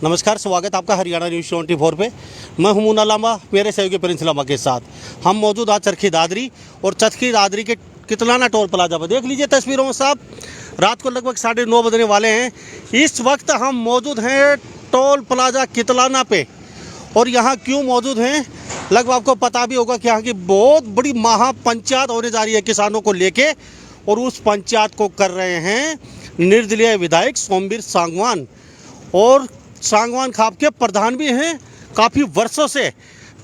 नमस्कार, स्वागत आपका हरियाणा न्यूज़ 24 पे। मैं हूं मुन्ना लांबा, मेरे सहयोगी प्रिंस लांबा के साथ हम मौजूद आज चरखी दादरी और चरखी दादरी के कितलाना टोल प्लाजा पर। देख लीजिए तस्वीरों में साहब, रात को लगभग 9:30 बजने वाले हैं। इस वक्त हम मौजूद हैं टोल प्लाजा कितलाना पे। और यहाँ क्यों मौजूद हैं, लगभग आपको पता भी होगा कि यहाँ की बहुत बड़ी महापंचायत होने जा रही है किसानों को लेके। और उस पंचायत को कर रहे हैं निर्दलीय विधायक सोमवीर सांगवान, और सांगवान खाप के प्रधान भी हैं काफ़ी वर्षों से।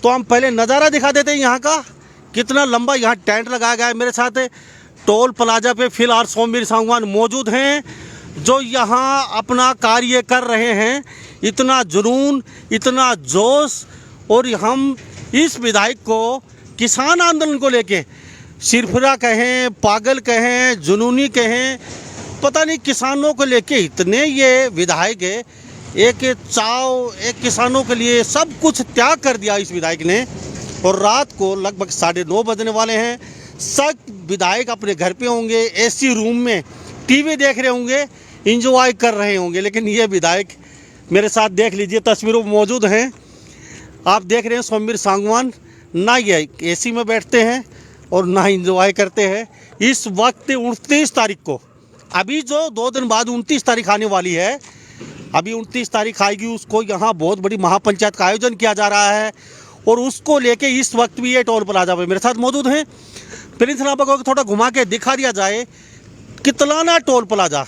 तो हम पहले नज़ारा दिखा देते हैं यहाँ का, कितना लंबा यहाँ टेंट लगाया गया है। मेरे साथ टोल प्लाजा पे फिलहाल सोमवीर सांगवान मौजूद हैं, जो यहाँ अपना कार्य कर रहे हैं। इतना जुनून, इतना जोश। और हम इस विधायक को किसान आंदोलन को लेके सिरफिरा कहें, पागल कहें, जुनूनी कहें, पता नहीं, किसानों को लेके इतने ये विधायक है। एक चाव, एक किसानों के लिए सब कुछ त्याग कर दिया इस विधायक ने। और रात को लगभग 9:30 बजने वाले हैं। सब विधायक अपने घर पे होंगे, एसी रूम में टीवी देख रहे होंगे, इंजॉय कर रहे होंगे। लेकिन ये विधायक मेरे साथ देख लीजिए, तस्वीरों में मौजूद हैं। आप देख रहे हैं सोमवीर सांगवान ना ये एसी में बैठते हैं और ना इंजॉय करते हैं। इस वक्त 29 तारीख को, अभी जो 2 दिन बाद 29 तारीख आने वाली है, अभी 29 तारीख आएगी, उसको यहाँ बहुत बड़ी महापंचायत का आयोजन किया जा रहा है। और उसको लेके इस वक्त भी ये टोल प्लाजा पे मेरे साथ मौजूद हैं। प्रिंस लांबा को थोड़ा घुमा के दिखा दिया जाए, कितलाना टोल प्लाजा,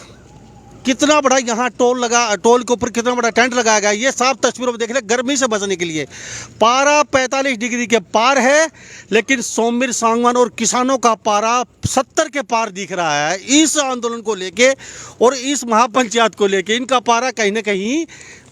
कितना बड़ा यहाँ टोल के ऊपर कितना बड़ा टेंट लगाया गया है। ये साफ तस्वीरों में देख ले, गर्मी से बचने के लिए। पारा 45 डिग्री के पार है, लेकिन सोमवीर सांगवान और किसानों का पारा 70 के पार दिख रहा है। इस आंदोलन को लेके और इस महापंचायत को लेके इनका पारा कहीं ना कहीं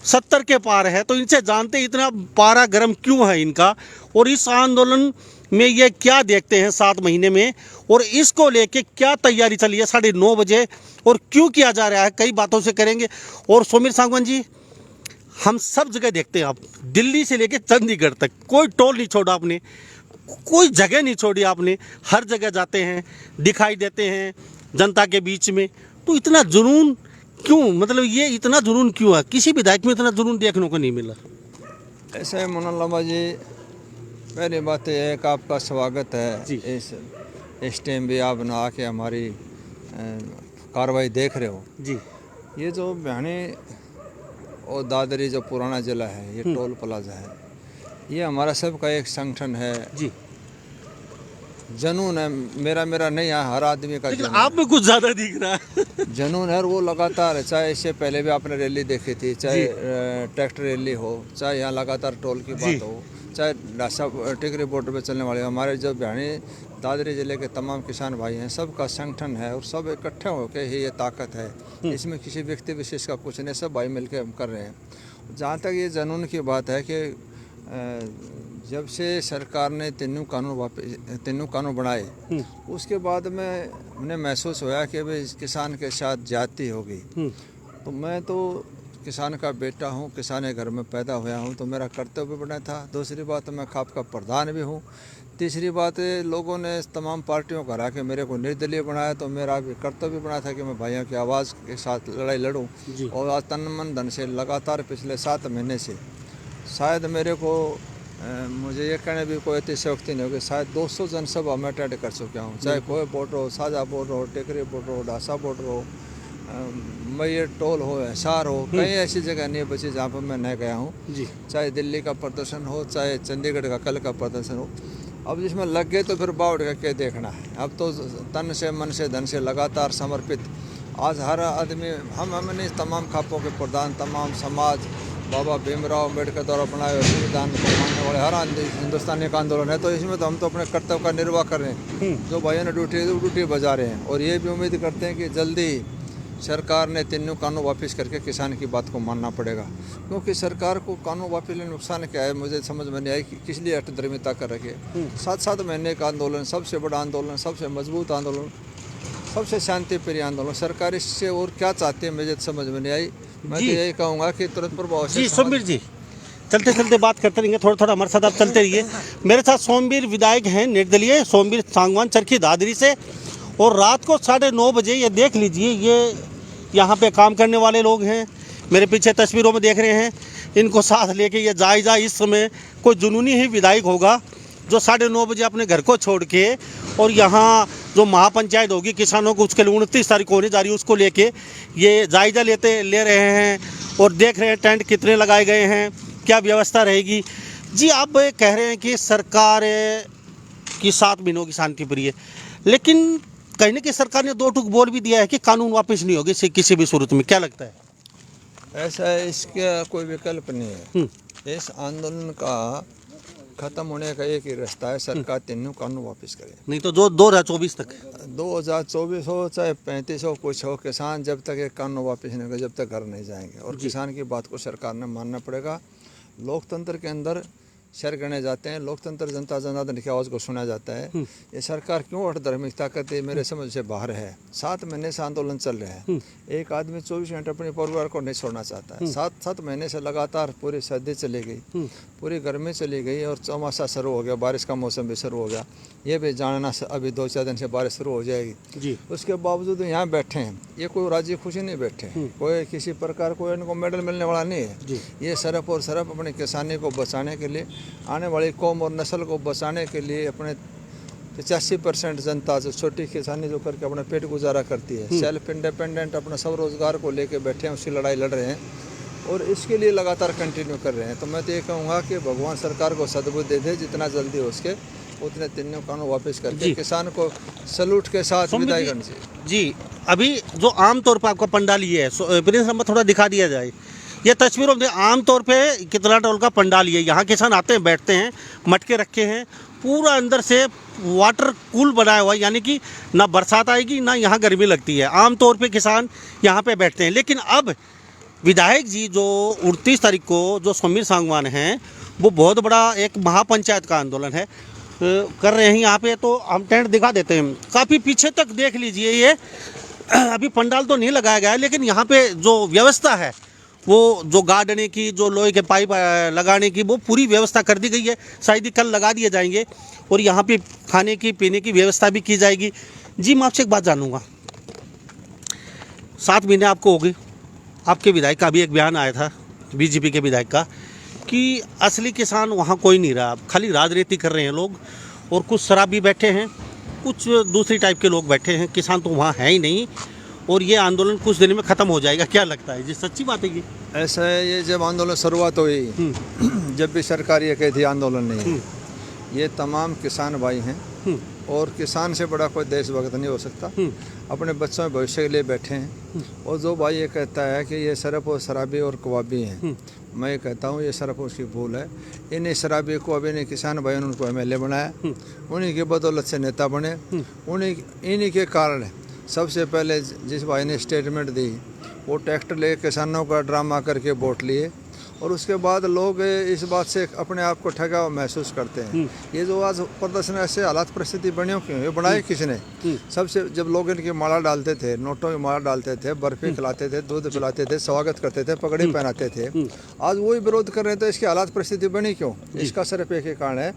70 के पार है। तो इनसे जानते इतना पारा गर्म क्यों है इनका, और इस आंदोलन में ये क्या देखते हैं 7 महीने में, और इसको लेके क्या तैयारी चली है 9:30 बजे, और क्यों किया जा रहा है, कई बातों से करेंगे। और सोमवीर सांगवान जी, हम सब जगह देखते हैं, आप दिल्ली से लेके चंडीगढ़ तक कोई टोल नहीं छोड़ा आपने, कोई जगह नहीं छोड़ी आपने, हर जगह जाते हैं, दिखाई देते हैं जनता के बीच में। तो इतना जुनून क्यों, मतलब ये इतना जुनून क्यों है? किसी विधायक में इतना जुनून देखने को नहीं मिला। ऐसे है मुन्ना लांबा जी, पहली बात यह है कि आपका स्वागत है जी। इस टाइम भी आप ना आके हमारी कार्रवाई देख रहे हो जी। ये जो बहनी और दादरी जो पुराना जिला है, ये टोल प्लाजा है, ये हमारा सबका एक संगठन है जी। जनून है। मेरा नहीं है, हर आदमी का लेकिन जनून आप में कुछ ज़्यादा दिख रहा है। जनून है। और वो लगातार, चाहे इससे पहले भी आपने रैली देखी थी, चाहे ट्रैक्टर रैली हो, चाहे यहाँ लगातार टोल की बात हो, चाहे टिकरी बॉर्डर पे चलने वाले, हमारे जो बहनी दादरी जिले के तमाम किसान भाई हैं, सबका संगठन है। और सब इकट्ठे होकर ही ये ताकत है, इसमें किसी व्यक्ति विशेष का कुछ नहीं, सब भाई मिलकर हम कर रहे हैं। जहाँ तक ये जनून की बात है कि जब से सरकार ने तीनों कानून बनाए, उसके बाद में उन्हें महसूस हुआ कि भाई किसान के साथ जाति होगी। तो मैं तो किसान का बेटा हूँ, किसान के घर में पैदा हुआ हूँ, तो मेरा कर्तव्य बना था। दूसरी बात, मैं खाप का प्रधान भी हूँ। तीसरी बात, लोगों ने तमाम पार्टियों को हरा के मेरे को निर्दलीय बनाया, तो मेरा भी कर्तव्य बना था कि मैं भाइयों की आवाज़ के साथ लड़ाई लड़ूँ। और आज तन मन धन से लगातार पिछले 7 महीने से शायद मेरे को मुझे ये कहने भी कोई अतिशयोक्ति नहीं होगी, शायद 200 जनसभा मैं अटेंड कर चुका हूँ। चाहे कोई बॉर्डर हो, साझा बॉर्डर हो, टेकरी बॉर्डर हो, ढासा बॉर्डर हो, मैयर टोल हो, हिसार हो, कहीं ऐसी जगह नहीं बची जहाँ पर मैं नहीं गया हूँ। चाहे दिल्ली का प्रदर्शन हो, चाहे चंडीगढ़ का कल का प्रदर्शन हो। अब जिसमें लग गए तो फिर बाउट करके देखना है। अब तो तन से, मन से, धन से लगातार समर्पित आज हर आदमी, हमने तमाम खापों के प्रधान, तमाम समाज, बाबा भीमराव अम्बेडकर द्वारा बनाए हुए संविधान को मानने वाले हर हिंदुस्तानी का आंदोलन है। तो इसमें तो हम तो अपने कर्तव्य का निर्वाह कर रहे हैं। जो भाइयों ने ड्यूटी बजा रहे हैं, और ये भी उम्मीद करते हैं कि जल्दी सरकार ने तीनों कानून वापस करके किसान की बात को मानना पड़ेगा। क्योंकि सरकार को कानून वापस लेने नुकसान क्या है, मुझे समझ में नहीं आई कि किस लिए अष्टधर्मिता कर रखे। 7 महीने का आंदोलन, सबसे बड़ा आंदोलन, सबसे मजबूत आंदोलन, सबसे शांतिप्रिय आंदोलन, सरकार इससे और क्या चाहती है मुझे समझ में नहीं आई। मैं तो यही कहूँगा कि तुरंत प्रभाव से। जी सोमवीर जी, चलते चलते बात करते रहेंगे, थोड़ा थोड़ा हमारे साथ आप चलते रहिए। मेरे साथ सोमवीर विधायक हैं निर्दलीय, सोमवीर सांगवान चरखी दादरी से। और रात को 9:30 बजे ये देख लीजिए, ये यहाँ पे काम करने वाले लोग हैं, मेरे पीछे तस्वीरों में देख रहे हैं, इनको साथ लेके ये जायजा इस समय कोई जुनूनी ही विधायक होगा जो 9:30 बजे अपने घर को छोड़ के और यहाँ जो महापंचायत होगी किसानों को, उसके लिए 29 तारीख होने जा रही है, उसको लेके ये जायजा ले रहे हैं और देख रहे हैं टेंट कितने लगाए गए हैं, क्या व्यवस्था रहेगी। जी आप कह रहे हैं कि सरकार की 7 महीनों की शांति प्रिय है, लेकिन कहीं ना कहीं सरकार ने 2 टूक बोल भी दिया है कि कानून वापस नहीं होगी किसी भी सूरत में, क्या लगता है? ऐसा है, इसका कोई विकल्प नहीं है। इस आंदोलन का खत्म होने का एक ही रास्ता है, सरकार तीनों कानून वापस करे। नहीं तो जो 2024 तक 2024 हो चाहे 35 हो, कुछ हो, किसान जब तक एक कानून वापस नहीं होगा जब तक घर नहीं जाएंगे। और किसान की बात को सरकार ने मानना पड़ेगा। लोकतंत्र के अंदर शहर गणे जाते हैं, लोकतंत्र जनता जनार्दन की आवाज़ को सुना जाता है। ये सरकार क्यों और धार्मिकता करती है, मेरे समझ से बाहर है। 7 महीने से आंदोलन चल रहे हैं। एक आदमी 24 घंटे अपने परिवार को नहीं छोड़ना चाहता है। 7 महीने से लगातार पूरी सर्दी चली गई, पूरी गर्मी चली गई और चौमासा शुरू हो गया, बारिश का मौसम भी शुरू हो गया। ये भी जानना अभी 2-4 दिन से बारिश शुरू हो जाएगी जी। उसके बावजूद यहाँ बैठे हैं, ये कोई राजी खुशी नहीं बैठे, कोई किसी प्रकार कोई इनको मेडल मिलने वाला नहीं है। ये सिर्फ और सिर्फ अपने किसानी को बचाने के लिए, आने वाली कौम और नस्ल को बचाने के लिए, अपने 85% जनता जो छोटी किसानी जो करके अपना पेट गुजारा करती है, सेल्फ इंडिपेंडेंट अपना सब रोजगार को लेके बैठे हैं, उसकी लड़ाई लड़ रहे हैं और इसके लिए लगातार कंटिन्यू कर रहे हैं। तो मैं तो ये कहूँगा कि भगवान सरकार को सद्बुद्धि दे दे, जितना जल्दी हो सके उतने तीनों कानून वापस करके किसान को सलूट के साथ विदाई करनी चाहिए। जी अभी जो आमतौर पर आपका पंडाल ये है, प्रिंस नंबर थोड़ा दिखा दिया जाए, ये तस्वीरों में आमतौर पे कितना टोल का पंडाल ये, यहाँ किसान आते हैं, बैठते हैं, मटके रखे हैं, पूरा अंदर से वाटर कूल बनाया हुआ है, यानी कि ना बरसात आएगी ना यहाँ गर्मी लगती है। आमतौर पे किसान यहाँ पे बैठते हैं। लेकिन अब विधायक जी जो 29 तारीख को जो समीर सांगवान हैं, वो बहुत बड़ा एक महापंचायत का आंदोलन है कर रहे हैं यहाँ पे। तो हम टेंट दिखा देते हैं, काफ़ी पीछे तक देख लीजिए। ये अभी पंडाल तो नहीं लगाया गया है, लेकिन यहाँ पे जो व्यवस्था है वो जो गार्डने की, जो लोहे के पाइप लगाने की, वो पूरी व्यवस्था कर दी गई है। शायद ही कल लगा दिए जाएंगे और यहाँ पे खाने की पीने की व्यवस्था भी की जाएगी। जी मैं आपसे एक बात जानूँगा, 7 महीने आपको हो गए, आपके विधायक का भी एक बयान आया था बीजेपी के विधायक का कि असली किसान वहाँ कोई नहीं रहा, खाली राजनीति कर रहे हैं लोग और कुछ शराबी बैठे हैं, कुछ दूसरी टाइप के लोग बैठे हैं, किसान तो वहाँ है ही नहीं और ये आंदोलन कुछ दिन में ख़त्म हो जाएगा। क्या लगता है जी, सच्ची बात है ये? ऐसा है, ये जब आंदोलन शुरुआत हुई, जब भी सरकार ये कहती आंदोलन नहीं है, ये तमाम किसान भाई हैं और किसान से बड़ा कोई देशभक्त नहीं हो सकता। अपने बच्चों के भविष्य के लिए बैठे हैं। और जो भाई ये कहता है कि ये सिर्फ और शराबी और कबाबी हैं, मैं ये कहता हूँ ये सिर्फ उसकी भूल है। इन्हीं शराबी को अभी ने किसान भाइयों ने उनको MLA बनाया, उन्हीं के बदौलत से नेता बने, इन्हीं के कारण सबसे पहले जिस भाई ने स्टेटमेंट दी वो ट्रैक्टर ले किसानों का ड्रामा करके वोट लिए और उसके बाद लोग इस बात से अपने आप को ठगा हुआ महसूस करते हैं। ये जो आज प्रदर्शन ऐसे हालात परिस्थिति बनी क्यों, ये बनाए किसने? सबसे जब लोग इनकी माला डालते थे, नोटों की माला डालते थे, बर्फी खिलाते थे, दूध पिलाते थे, स्वागत करते थे, पगड़ी पहनाते थे, आज वही विरोध कर रहे थे। इसकी हालात परिस्थिति बनी क्यों? इसका सिर्फ एक ही कारण है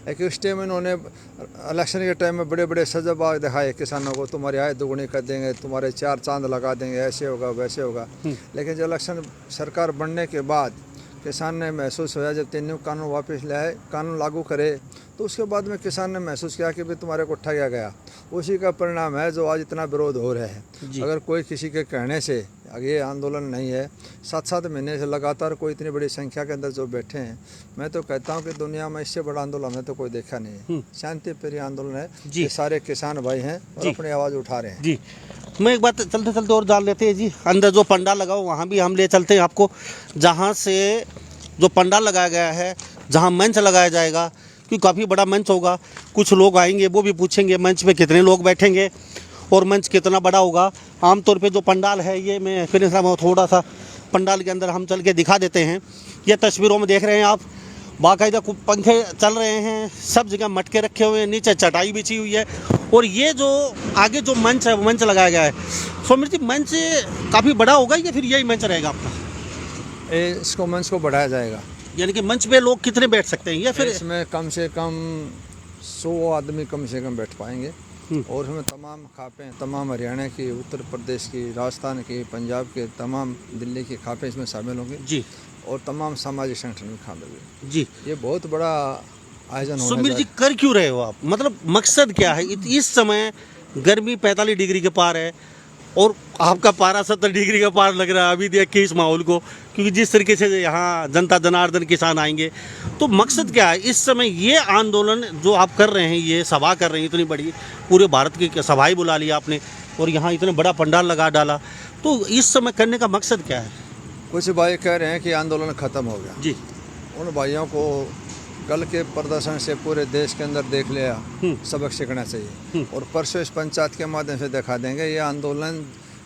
कि उस टाइम इन्होंने इलेक्शन के टाइम में बड़े बड़े सजाबाग दिखाए किसानों को, तुम्हारी आय दुगुनी कर देंगे, तुम्हारे 4 चांद लगा देंगे, ऐसे होगा वैसे होगा। लेकिन जब इलेक्शन सरकार बनने के बाद किसान ने महसूस होया, जब तीनों कानून वापस लाए, कानून लागू करे, तो उसके बाद में किसान ने महसूस किया कि भाई तुम्हारे को ठगा गया। उसी का परिणाम है जो आज इतना विरोध हो रहा है। अगर कोई किसी के कहने से ये आंदोलन नहीं है, 7-7 महीने से लगातार कोई इतनी बड़ी संख्या के अंदर जो बैठे हैं, मैं तो कहता हूँ कि दुनिया में इससे बड़ा आंदोलन है तो कोई देखा नहीं है। शांति प्रिय आंदोलन है, ये सारे किसान भाई हैं और अपनी आवाज़ उठा रहे हैं। जी मैं एक बात चलते चलते और जान लेते हैं जी, अंदर जो पंडाल लगाओ वहाँ भी हम ले चलते हैं आपको, जहाँ से जो पंडाल लगाया गया है, जहाँ मंच लगाया जाएगा, क्योंकि काफ़ी बड़ा मंच होगा। कुछ लोग आएंगे, वो भी पूछेंगे मंच पे कितने लोग बैठेंगे और मंच कितना बड़ा होगा। आमतौर पे जो पंडाल है, ये मैं फिर थोड़ा सा पंडाल के अंदर हम चल के दिखा देते हैं। ये तस्वीरों में देख रहे हैं आप, बाकायदा पंखे चल रहे हैं, सब जगह मटके रखे हुए हैं, नीचे चटाई बिछी हुई है और ये जो आगे जो मंच है वो मंच लगाया गया है। सौमिर जी, मंच काफ़ी बड़ा होगा या फिर यही मंच रहेगा आपका? इसको मंच को बढ़ाया जाएगा, यानी कि मंच पे लोग कितने बैठ सकते हैं या फिर इसमें कम से कम 100 आदमी कम से कम बैठ पाएंगे। और उसमें तमाम खापें, तमाम हरियाणा की, उत्तर प्रदेश की, राजस्थान की, पंजाब के, तमाम दिल्ली की खापें इसमें शामिल होंगी जी और तमाम सामाजिक संगठन भी शामिल होंगे। जी। ये बहुत बड़ा आयोजन होने सुमीर जा जी, कर क्यों रहे हो आप? मतलब मकसद क्या है? इस समय गर्मी 45 डिग्री के पार है और आपका पारा 70 डिग्री के पार लग रहा है अभी देख के इस माहौल को, क्योंकि जिस तरीके से यहाँ जनता जनार्दन किसान आएंगे, तो मकसद क्या है इस समय ये आंदोलन जो आप कर रहे हैं, ये सभा कर रहे हैं इतनी बड़ी, पूरे भारत की सभाएं बुला ली आपने और यहाँ इतना बड़ा पंडाल लगा डाला, तो इस समय करने का मकसद क्या है? कुछ भाई कह रहे हैं कि आंदोलन खत्म हो गया। जी। उन भाइयों को कल के प्रदर्शन से पूरे देश के अंदर देख लिया, सबक सीखना चाहिए और परसों इस पंचायत के माध्यम से दिखा देंगे। ये आंदोलन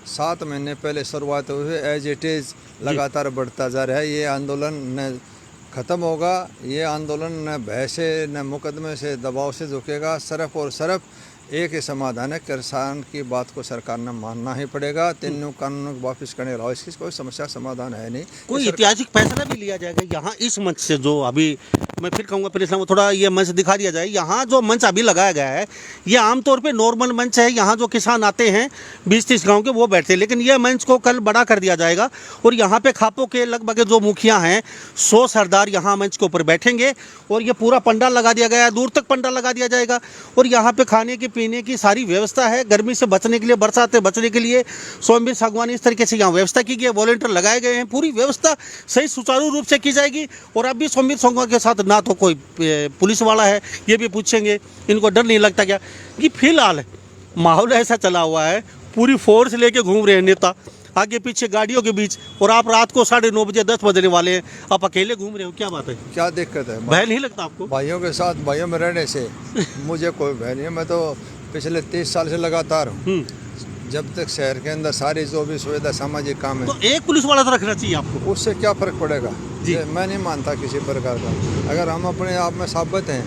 7 महीने पहले शुरुआत हुई, एज इट इज़ लगातार बढ़ता जा रहा है। ये आंदोलन न ख़त्म होगा, ये आंदोलन न भय से न मुकदमे से दबाव से झुकेगा। सिर्फ और सिर्फ एक ही समाधान है, किसान की बात को सरकार ने मानना ही पड़ेगा। तीनों कानूनों को वापस करने वाला इसकी कोई समस्या समाधान है नहीं। कोई ऐतिहासिक फैसला भी लिया जाएगा यहाँ इस मंच से, जो अभी मैं फिर कहूँगा प्रेस को थोड़ा ये मंच दिखा दिया जाए। यहाँ जो मंच अभी लगाया गया है ये आमतौर पे नॉर्मल मंच है, यहाँ जो किसान आते हैं 20-30 गांव के वो बैठते हैं, लेकिन ये मंच को कल बड़ा कर दिया जाएगा और यहाँ पे खापों के लगभग जो मुखिया हैं 100 सरदार यहाँ मंच के ऊपर बैठेंगे और ये पूरा पंडाल लगा दिया गया है, दूर तक पंडाल लगा दिया जाएगा और यहाँ पे खाने की पीने की सारी व्यवस्था है। गर्मी से बचने के लिए, बरसात से बचने के लिए सोमवीर सागवानी इस तरीके से यहाँ व्यवस्था की गई है, वॉलंटियर लगाए गए हैं, पूरी व्यवस्था सही सुचारू रूप से की जाएगी। और अब भी सोमवीर सागवानी के साथ ना तो कोई पुलिस वाला है, ये भी पूछेंगे इनको डर नहीं लगता क्या? कि फिलहाल माहौल ऐसा चला हुआ है, पूरी फोर्स लेके घूम रहे हैं नेता आगे पीछे गाड़ियों के बीच, और आप रात को 9:30 बजे 10 बजने वाले हैं, आप अकेले घूम रहे हो, क्या बात है? क्या दिक्कत है? भय नहीं लगता आपको? भाइयों के साथ, भाइयों में रहने से मुझे कोई भय नहीं है। मैं तो पिछले 30 साल से लगातार हूँ। जब तक शहर के अंदर सारी जो भी सुविधा सामाजिक काम है, तो एक पुलिस वाला तो रखना चाहिए आपको। उससे क्या फ़र्क पड़ेगा? जी। मैं नहीं मानता किसी प्रकार का। अगर हम अपने आप में साबित हैं,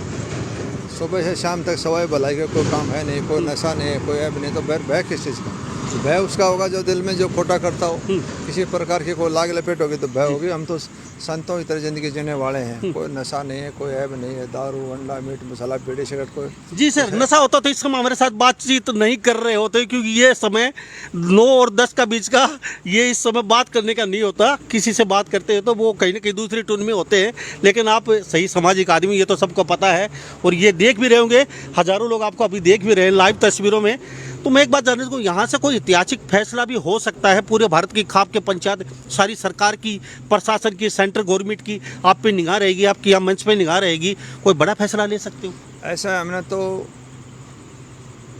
सुबह से शाम तक सवाई भलाई का कोई काम है नहीं, कोई नशा नहीं है, कोई ऐब नहीं, तो भय किस चीज़ का? भय उसका होगा जो दिल में जो खोटा करता हो, किसी प्रकार की कोई लाग लपेट होगी तो भय होगी। हम तो संतों की तरह ज़िंदगी जीने वाले हैं, कोई नशा नहीं है, कोई ऐब नहीं है, दारू अंडा मीट मसाला बीड़ी सिगरेट कोई। जी सर, नशा होता तो इस समय हमारे साथ बातचीत नहीं कर रहे होते, क्योंकि ये समय 9 और 10 का बीच का, ये इस समय बात करने का नहीं होता। किसी से बात करते हैं तो वो कहीं ना कहीं दूसरी टोन में होते हैं, लेकिन आप सही सामाजिक आदमी, ये तो सबको पता है और ये देख भी रहे होंगे, हज़ारों लोग आपको अभी देख भी रहे हैं लाइव तस्वीरों में। तो मैं एक बात जानने को, यहाँ से कोई ऐतिहासिक फैसला भी हो सकता है? पूरे भारत की खाप के पंचायत, सारी सरकार की, प्रशासन की, सेंट्रल गवर्नमेंट की आप पे निगाह रहेगी, आपकी यहाँ मंच पे निगाह रहेगी, कोई बड़ा फैसला ले सकते हो? ऐसा हमने तो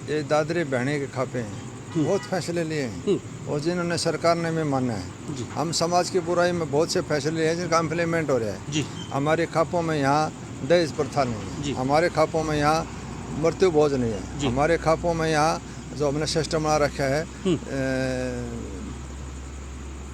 ये दादरी बहने के खापे हैं, बहुत फैसले लिए हैं और जिन्होंने सरकार ने भी माना है। हम समाज की बुराई में बहुत से फैसले लिए हैं जिनका इम्प्लीमेंट हो रहा है। जी। हमारे खापों में यहाँ दहेज प्रथा नहीं है, हमारे खापों में यहाँ मृत्यु भोज नहीं है, हमारे खापों में यहाँ जो हमने सिस्टम बना रखा है,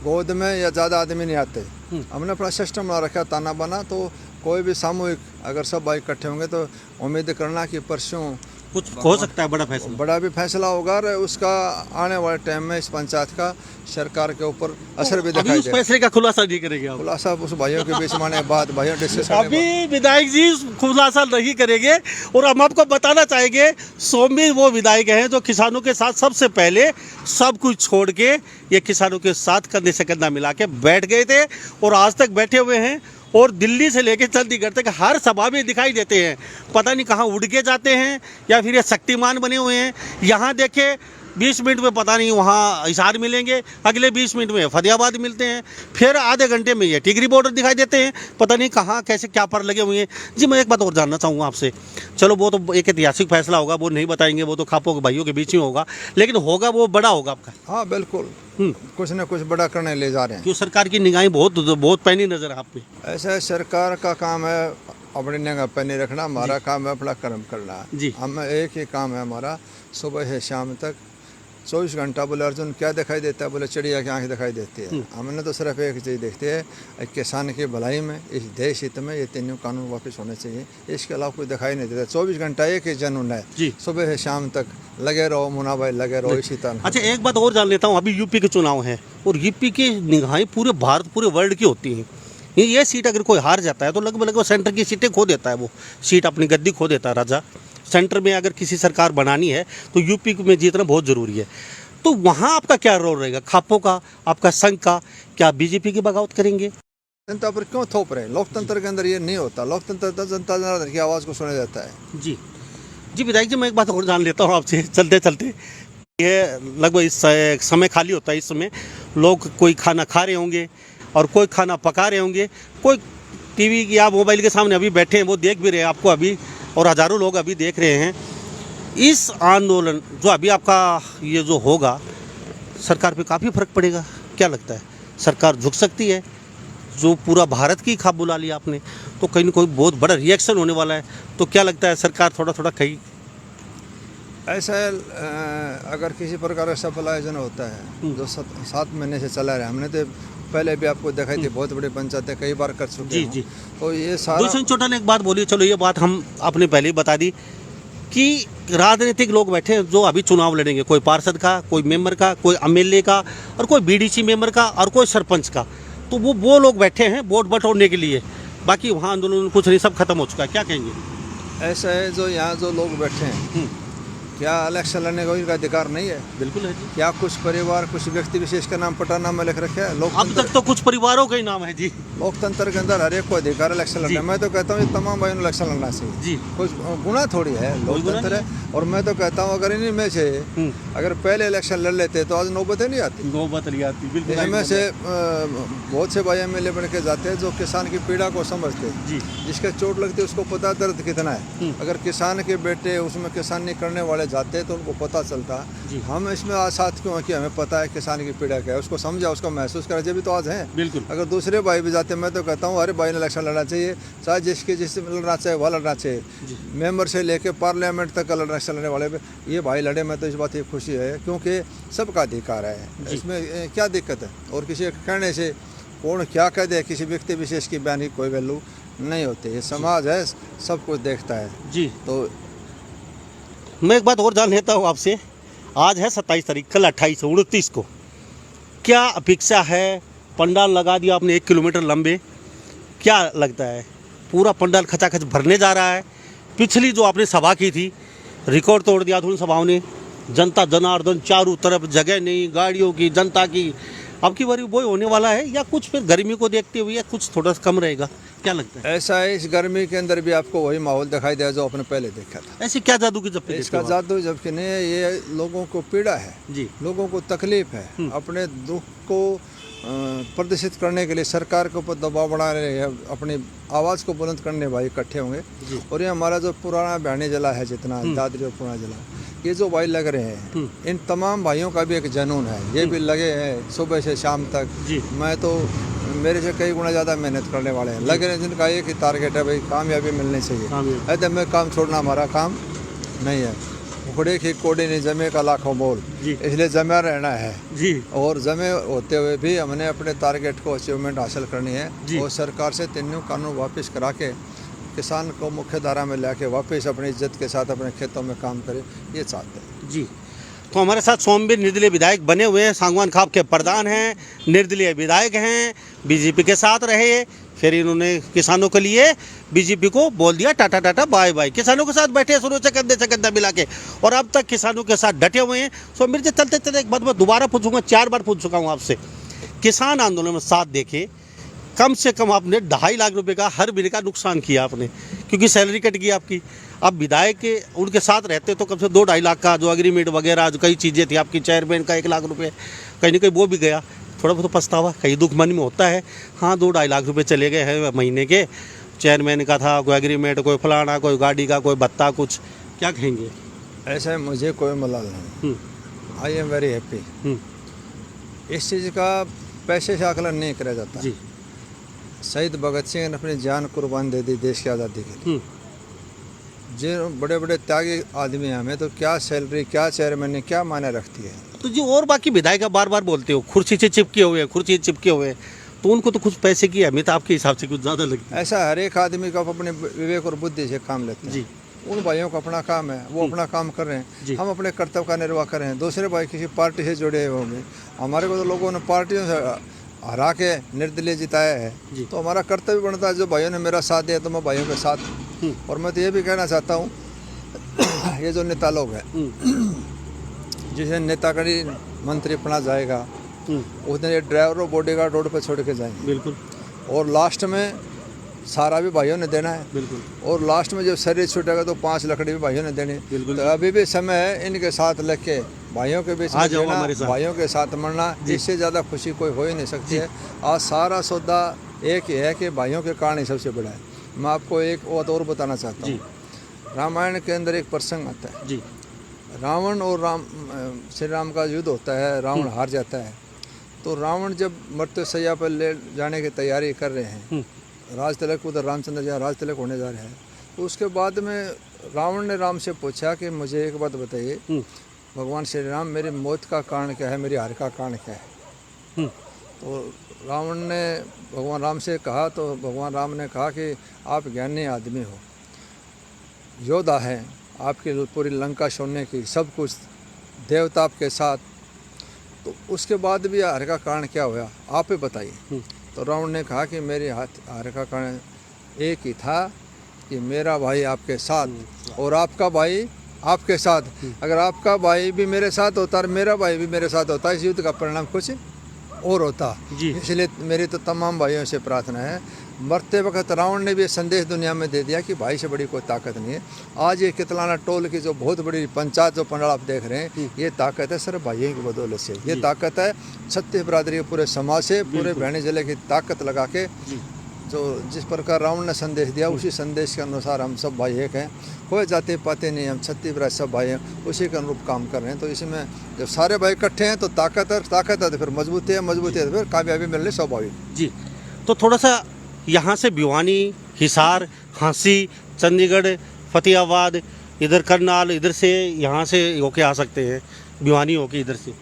गोद में या ज़्यादा आदमी नहीं आते। हमने अपना सिस्टम बना रखा है ताना बना, तो कोई भी सामूहिक अगर सब भाई इकट्ठे होंगे तो उम्मीद करना कि परसों कुछ हो सकता है बड़ा फैसला। बड़ा भी फैसला होगा और उसका आने वाले टाइम में इस पंचायत का सरकार के ऊपर असर भी दिखाई उस फैसले का खुलासा नहीं करेंगे आप? खुलासा उस भाइयों के बीच में बाद भाइयों डिस्कस अभी विधायक जी खुलासा नहीं करेंगे और हम आपको बताना चाहेंगे, सोमवीर वो विधायक हैं जो किसानों के साथ सबसे पहले सब कुछ छोड़ के ये किसानों के साथ कंधे से कंधा मिला के बैठ गए थे और आज तक बैठे हुए हैं और दिल्ली से लेकर चंडीगढ़ तक हर सभा में दिखाई देते हैं। पता नहीं कहाँ उड़ के जाते हैं या फिर ये शक्तिमान बने हुए हैं। यहाँ देखे 20 मिनट में पता नहीं वहाँ हिसार मिलेंगे, अगले 20 मिनट में फतेहाबाद मिलते हैं, फिर आधे घंटे में ये टिगरी बॉर्डर दिखाई देते हैं, पता नहीं कहाँ कैसे क्या पर लगे हुए हैं। जी, मैं एक बात और जानना चाहूँगा आपसे, चलो वो तो एक ऐतिहासिक फैसला होगा, वो नहीं बताएंगे, वो तो खापों के भाइयों के बीच में होगा, लेकिन होगा वो बड़ा होगा आपका? हाँ बिल्कुल, कुछ ना कुछ बड़ा करने ले जा रहे हैं। क्यों? सरकार की निगाहें बहुत पैनी नजर है आप पे। ऐसा सरकार का काम है अपनी निगाह पैनी रखना, हमारा काम है अपना कर्म करना। जी। हम एक ही काम है हमारा, सुबह से शाम तक 24 घंटा। बोले अर्जुन क्या दिखाई देता है? बोले चिड़िया की आँख दिखाई देती है। हमने तो सिर्फ एक चीज़ देखते हैं, किसान की भलाई में, इस देश हित में ये तीनों कानून वापस होने चाहिए, इसके अलावा कोई दिखाई नहीं देता। 24 घंटा एक ही जनून है, सुबह से शाम तक लगे रहो मुन्ना भाई, लगे रहो इसी तरह। अच्छा, एक बात और जान लेता हूँ, अभी यूपी के चुनाव हैं और यूपी की निगाहें पूरे भारत, पूरे वर्ल्ड की होती हैं। ये सीट अगर कोई हार जाता है तो लगभग सेंटर की सीटें खो देता है, वो सीट अपनी गद्दी खो देता है राजा सेंटर में अगर किसी सरकार बनानी है तो यूपी में जीतना बहुत ज़रूरी है। तो वहाँ आपका क्या रोल रहेगा, खापों का, आपका संघ का? क्या बीजेपी की बगावत करेंगे? जनता पर क्यों थोप रहे हैं? लोकतंत्र के अंदर ये नहीं होता। लोकतंत्र तो जनता जनार्दन की आवाज़ को सुना जाता है। जी जी विधायक जी, मैं एक बात और जान लेता हूँ आपसे चलते चलते। ये लगभग इस समय खाली होता है, इस समय लोग कोई खाना खा रहे होंगे और कोई खाना पका रहे होंगे, कोई टीवी या मोबाइल के सामने अभी बैठे हैं, वो देख भी रहे हैं आपको अभी, और हज़ारों लोग अभी देख रहे हैं। इस आंदोलन जो अभी आपका ये जो होगा, सरकार पे काफ़ी फर्क पड़ेगा, क्या लगता है? सरकार झुक सकती है? जो पूरा भारत की खाप बुला लिया आपने, तो कहीं ना कोई बहुत बड़ा रिएक्शन होने वाला है। तो क्या लगता है सरकार थोड़ा थोड़ा कहीं? ऐसा है, अगर किसी प्रकार का सफल आयोजन होता है जो 7 महीने से चला रहा है, हमने तो पहले भी आपको दिखाई थी, बहुत बड़ी पंचायतें कई बार कर चुके जी हैं। जी। तो ये सारा दुष्यंत चौटाला ने एक बात बोली, चलो ये बात हम आपने पहले ही बता दी कि राजनीतिक लोग बैठे हैं जो अभी चुनाव लड़ेंगे, कोई पार्षद का, कोई मेंबर का, कोई एमएलए का, और कोई बीडीसी मेंबर का, और कोई सरपंच का। तो वो लोग बैठे हैं वोट बटोरने के लिए, बाकी वहाँ आंदोलन कुछ नहीं, सब खत्म हो चुका है। क्या कहेंगे? ऐसा है, जो यहाँ जो लोग बैठे हैं, क्या इलेक्शन लड़ने का इनका अधिकार नहीं है? बिल्कुल है जी। क्या कुछ परिवार, कुछ व्यक्ति विशेष का नाम पटाना में लिख रखा है? अब लोकतंत्र, तक तो कुछ परिवारों का ही नाम है जी। लोकतंत्र के अंदर हर एक को अधिकार इलेक्शन लड़ना है। मैं तो कहता हूँ ये तमाम भाइयों ने इलेक्शन लड़ना चाहिए। जी। कुछ गुना थोड़ी है, लोकतंत्र है। और मैं तो कहता हूँ अगर इन्हीं में से अगर पहले इलेक्शन लड़ लेते तो आज नौबत नहीं आती। नौबत नहीं आती, बिल्कुल। इनमें से बहुत से भाई एमएलए बन के जाते हैं जो किसान की पीड़ा को समझते हैं, जी। जिसके चोट लगती है उसको पता दर्द कितना है। अगर किसान के बेटे उसमें किसानी करने वाले जाते हैं तो उनको पता चलता। हम इसमें आज साथ क्यों हैं कि हमें पता है किसान की पीड़ा क्या है, उसको समझा, उसको महसूस करा, जब भी तो आज हैं। बिल्कुल। अगर दूसरे भाई भी जाते, मैं तो कहता हूँ हर भाई ने इलेक्शन लड़ना चाहिए, चाहे जिससे लड़ना चाहिए वह लड़ना चाहिए। मेंबर से लेके पार्लियामेंट तक का इलेक्शन लड़ने वाले ये भाई लड़े, मैं तो इस बात की खुशी है, क्योंकि सबका अधिकार है, इसमें क्या दिक्कत है? और किसी के कहने से कौन क्या कह दे, किसी व्यक्ति विशेष की बयान की कोई वैल्यू नहीं होती। ये समाज है, सब कुछ देखता है जी। तो मैं एक बात और जान लेता हूँ आपसे। आज है 27 तारीख, कल 28 29 को क्या अपेक्षा है? पंडाल लगा दिया आपने 1 किलोमीटर लंबे, क्या लगता है पूरा पंडाल खचाखच भरने जा रहा है? पिछली जो आपने सभा की थी, रिकॉर्ड तोड़ दिया था उन सभाओं ने, जनता जनार्दन चारों तरफ, जगह नहीं, गाड़ियों की, जनता की। अब की बारी वही होने वाला है या कुछ फिर गर्मी को देखते हुए कुछ थोड़ा कम रहेगा, क्या लगता है? ऐसा है, इस गर्मी के अंदर भी आपको वही माहौल दिखाई दिया जो आपने पहले देखा था। ऐसे क्या जादू की जब इसका जादू जबकि नहीं है, ये लोगों को पीड़ा है, जी। लोगों को तकलीफ है, अपने दुख को प्रदर्शित करने के लिए सरकार के ऊपर दबाव बना रहे हैं, अपनी आवाज़ को बुलंद करने भाई इकट्ठे होंगे। और ये हमारा जो पुराना बयानी जिला है, जितना दादरी और पुराना जिला, ये जो भाई लग रहे हैं, इन तमाम भाइयों का भी एक जुनून है, ये भी लगे हैं सुबह से शाम तक। मैं तो मेरे से कई गुना ज़्यादा मेहनत करने वाले हैं, लगे हैं, जिनका एक ही टारगेट है, भाई कामयाबी मिलनी चाहिए। ऐसे में काम छोड़ना हमारा काम नहीं है। उखड़े की कोड़ी नहीं, जमे का लाखों बोल, इसलिए जमे रहना है जी। और जमे होते हुए भी हमने अपने टारगेट को अचीवमेंट हासिल करनी है और सरकार से 3 कानून वापस करा के किसान को मुख्य धारा में लाके वापस अपनी इज्जत के साथ अपने खेतों में काम करे, ये चाहते हैं जी। तो हमारे साथ सोमवीर निर्दलीय विधायक बने हुए हैं, सांगवान खाप के प्रधान हैं, निर्दलीय विधायक हैं, बीजेपी के साथ रहे, फिर इन्होंने किसानों के लिए बीजेपी को बोल दिया टाटा टाटा बाय बाय। किसानों के साथ बैठे शुरू से कंधे मिला के, और अब तक किसानों के साथ डटे हुए हैं। सो मेरे से चलते एक बात मैं दोबारा पूछूंगा, 4 बार पूछ चुका हूँ आपसे। किसान आंदोलन में साथ देखे, कम से कम आपने 2.5 लाख रुपए का हर महीने का नुकसान किया आपने, क्योंकि सैलरी कट गई आपकी। अब विधायक के उनके साथ रहते तो कम से 2-2.5 लाख का जो एग्रीमेंट वगैरह जो कई चीज़ें थी आपकी, चेयरमैन का 1 लाख रुपए कहीं ना कहीं वो भी गया। थोड़ा बहुत पछतावा कहीं दुख मन में होता है। हाँ, 2-2.5 लाख रुपए चले गए हैं महीने के, चेयरमैन का था, कोई एग्रीमेंट, कोई फलाना, कोई गाड़ी का, कोई भत्ता, कुछ, क्या कहेंगे? ऐसा मुझे कोई मलाल नहीं, आई एम वेरी हैप्पी। इस चीज़ का पैसे से आकलन नहीं करा जाता जी। शहीद भगत सिंह ने अपनी जान कुर्बान दे दी देश की आज़ादी के लिए। जो बड़े बड़े त्यागी आदमी हैं, हमें तो क्या सैलरी, क्या चेयरमैन, क्या मायने रखती है? तो जी, और बाकी विधायक बार बार बोलते हो कुर्सी से चिपके हुए, कुर्सी से चिपके हुए, तो उनको तो कुछ पैसे की अहमियत आपके हिसाब से कुछ ज़्यादा लगती है? ऐसा हर एक आदमी का अपने विवेक और बुद्धि से काम लेते हैं जी। उन भाइयों का अपना काम है, वो अपना काम कर रहे हैं, हम अपने कर्तव्य का निर्वाह कर रहे हैं। दूसरे भाई किसी पार्टी से जुड़े होंगे, हमारे को तो लोगों ने पार्टियों से हरा के निर्दलीय जिताया है, तो हमारा कर्तव्य बनता है, जो भाइयों ने मेरा साथ दिया तो मैं भाइयों के साथ। और मैं तो ये भी कहना चाहता हूँ, ये जो नेता लोग हैं, जिसे नेतागढ़ी मंत्री अपना जाएगा, उसने ये ड्राइवर और बॉडीगार्ड रोड पर छोड़ के जाएंगे। बिल्कुल। और लास्ट में सारा भी भाइयों ने देना है। बिल्कुल। और लास्ट में जब शरीर छूटेगा तो 5 लकड़ी भी भाइयों ने देनी। बिल्कुल। तो अभी भी समय है इनके साथ लेके भाइयों के बीच आ में जाओ देना, हमारे साथ। भाइयों के साथ मरना, इससे ज़्यादा खुशी कोई हो ही नहीं सकती है। आज सारा सौदा एक ही है कि भाइयों के कारण ही सबसे बड़ा है। मैं आपको एक बात और बताना चाहता हूँ। रामायण के अंदर एक प्रसंग आता है जी। रावण और श्री राम का युद्ध होता है, रावण हार जाता है। तो रावण जब मृत्युशैया पर ले जाने की तैयारी कर रहे हैं, राज तिलक उधर रामचंद्र जी राज तिलक होने जा रहे हैं, तो उसके बाद में रावण ने राम से पूछा कि मुझे एक बात बताइए भगवान श्री राम, मेरी मौत का कारण क्या है, मेरी हार का कारण क्या है। तो रावण ने भगवान राम से कहा, तो भगवान राम ने कहा कि आप ज्ञानी आदमी हो, योद्धा हैं, आपकी पूरी लंका छोड़ने की सब कुछ, देवता आपके साथ, तो उसके बाद भी हार का कारण क्या हुआ आप ही बताइए। तो रावण ने कहा कि मेरी हार का कारण एक ही था कि मेरा भाई आपके साथ और आपका भाई आपके साथ। अगर आपका भाई भी मेरे साथ होता और मेरा भाई भी मेरे साथ होता, इस युद्ध का परिणाम कुछ और होता। इसलिए मेरी तो तमाम भाइयों से प्रार्थना है। मरते वक्त रावण ने भी संदेश दुनिया में दे दिया कि भाई से बड़ी कोई ताकत नहीं है। आज ये कितलाना टोल की जो बहुत बड़ी पंचायत जो पंडाल आप देख रहे हैं, ये ताकत है सिर्फ भाइयों की बदौलत से। ये ताकत है छत्तीस बिरादरी के पूरे समाज से, पूरे बहनी जिले की ताकत लगा के, जो जिस प्रकार रावण ने संदेश दिया उसी संदेश के अनुसार हम सब भाई एक हैं, कोई जाति पाते नहीं, हम छत्तीस बिरादरी सब भाई हैं, उसी के अनुरूप काम कर रहे हैं। तो इसमें जब सारे भाई इकट्ठे हैं तो ताकत है तो फिर मजबूती है तो फिर कामयाबी मिलनी स्वाभाविक। जी। तो थोड़ा सा यहाँ से भिवानी, हिसार, हांसी, चंडीगढ़, फतेहाबाद, इधर करनाल, इधर से यहाँ से होके आ सकते हैं, भिवानी होके इधर से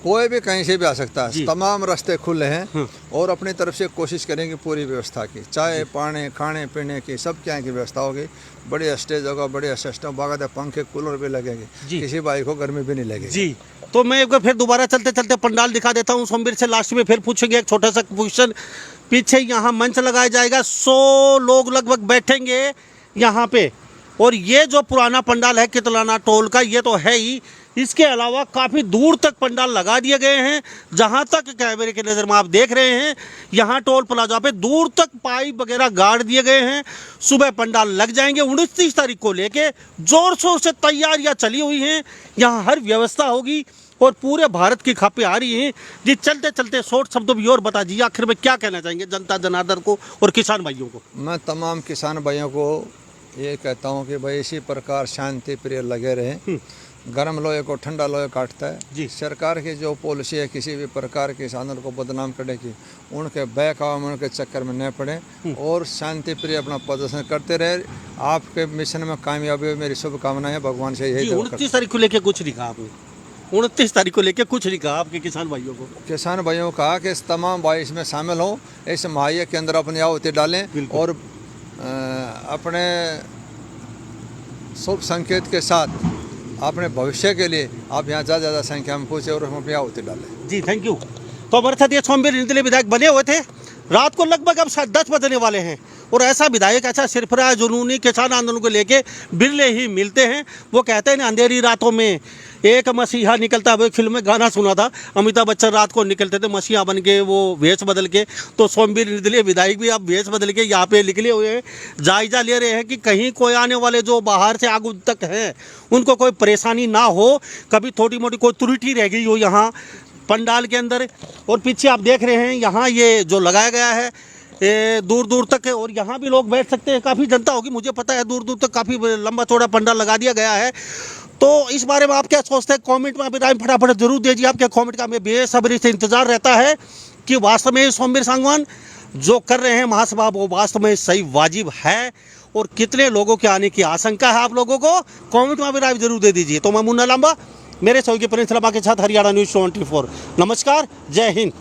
कोई भी कहीं से भी आ सकता है। तमाम रास्ते खुले हैं और अपनी तरफ से कोशिश करेंगे पूरी व्यवस्था की, चाय पानी खाने पीने की सब क्या की व्यवस्था होगी। बड़ी स्टेज होगा, बड़े सिस्टम, बाकायदा पंखे कूलर भी लगेंगे, किसी भाई को गर्मी भी नहीं लगेगी। जी। तो मैं एक बार फिर दोबारा चलते चलते पंडाल दिखा देता हूँ। सोमवीर से लास्ट में फिर पूछेंगे एक छोटा सा क्वेश्चन। पीछे यहाँ मंच लगाया जाएगा, 100 लोग लगभग बैठेंगे यहाँ पे। और ये जो पुराना पंडाल है कितलाना टोल का, ये तो है ही, इसके अलावा काफ़ी दूर तक पंडाल लगा दिए गए हैं। जहाँ तक कैमरे की नज़र में आप देख रहे हैं, यहाँ टोल प्लाजा पे दूर तक पाइप वगैरह गाड़ दिए गए हैं। सुबह पंडाल लग जाएंगे। 29 तारीख को लेके जोर शोर से तैयारियां चली हुई हैं। यहाँ हर व्यवस्था होगी और पूरे भारत की खपे आ रही हैं। जी, चलते चलते शॉर्ट शब्दों में और बता दीजिए आखिर में क्या कहना चाहेंगे जनता जनार्दन को और किसान भाइयों को। मैं तमाम किसान भाइयों को ये कहता हूँ कि भाई इसी प्रकार शांति प्रिय लगे रहें। गर्म लोहे को ठंडा लोहे काटता है। जी। सरकार की जो पॉलिसी है किसी भी प्रकार के किसानों को बदनाम करने की, उनके बहकावे में उनके चक्कर में न पड़े और शांति प्रिय अपना प्रदर्शन करते रहे। आपके मिशन में कामयाबी हो, मेरी शुभकामनाएं भगवान से यही। 29 तारीख को लेके कुछ नहीं कहा आपने? 29 तारीख को लेके कुछ नहीं कहा आपके किसान भाइयों को? किसान भाइयों को कहा कि इस तमाम भाई इसमें शामिल हों, इस महायज्ञ के अंदर अपनी आहुति डालें और अपने शुभ संकेत के साथ अपने भविष्य के लिए आप यहाँ ज़्यादा संख्या में पहुँचे और हम अपनी आहुति डालें। जी, थैंक यू। तो हमारे साथ ये सोमवीर निर्दलीय विधायक बने हुए थे। रात को लगभग अब 10 बजने वाले हैं और ऐसा विधायक, ऐसा सिरफराज जुनूनी किसान आंदोलन को लेके बिरले ही मिलते हैं। वो कहते हैं ना, अंधेरी रातों में एक मसीहा निकलता है। वो एक फिल्म में गाना सुना था, अमिताभ बच्चन रात को निकलते थे मसीहा बन के, वो वेश बदल के। तो सोमवीर निर्दलीय विधायक भी अब वेश बदल के यहाँ पे निकले हुए हैं, जायजा ले रहे हैं कि कहीं कोई आने वाले जो बाहर से आगू तक हैं उनको कोई परेशानी ना हो, कभी छोटी मोटी कोई त्रुटि रह गई हो यहाँ पंडाल के अंदर। और पीछे आप देख रहे हैं यहाँ ये जो लगाया गया है दूर दूर तक है और यहाँ भी लोग बैठ सकते हैं। काफ़ी जनता होगी, मुझे पता है, दूर दूर तक काफ़ी लंबा चौड़ा पंडाल लगा दिया गया है। तो इस बारे में आप क्या सोचते हैं? कमेंट में अभी फटाफट जरूर दीजिए। आपके कमेंट का हमें बेसब्री से इंतजार रहता है कि वास्तव में सोमवीर सांगवान जो कर रहे हैं महासभा वो वास्तव में सही वाजिब है और कितने लोगों के आने की आशंका है आप लोगों को, कमेंट में राय जरूर दे दीजिए। तो मैं मुन्ना लांबा, मेरे सहयोगी प्रिंस लांबा के साथ हरियाणा न्यूज़ 24। नमस्कार, जय हिंद।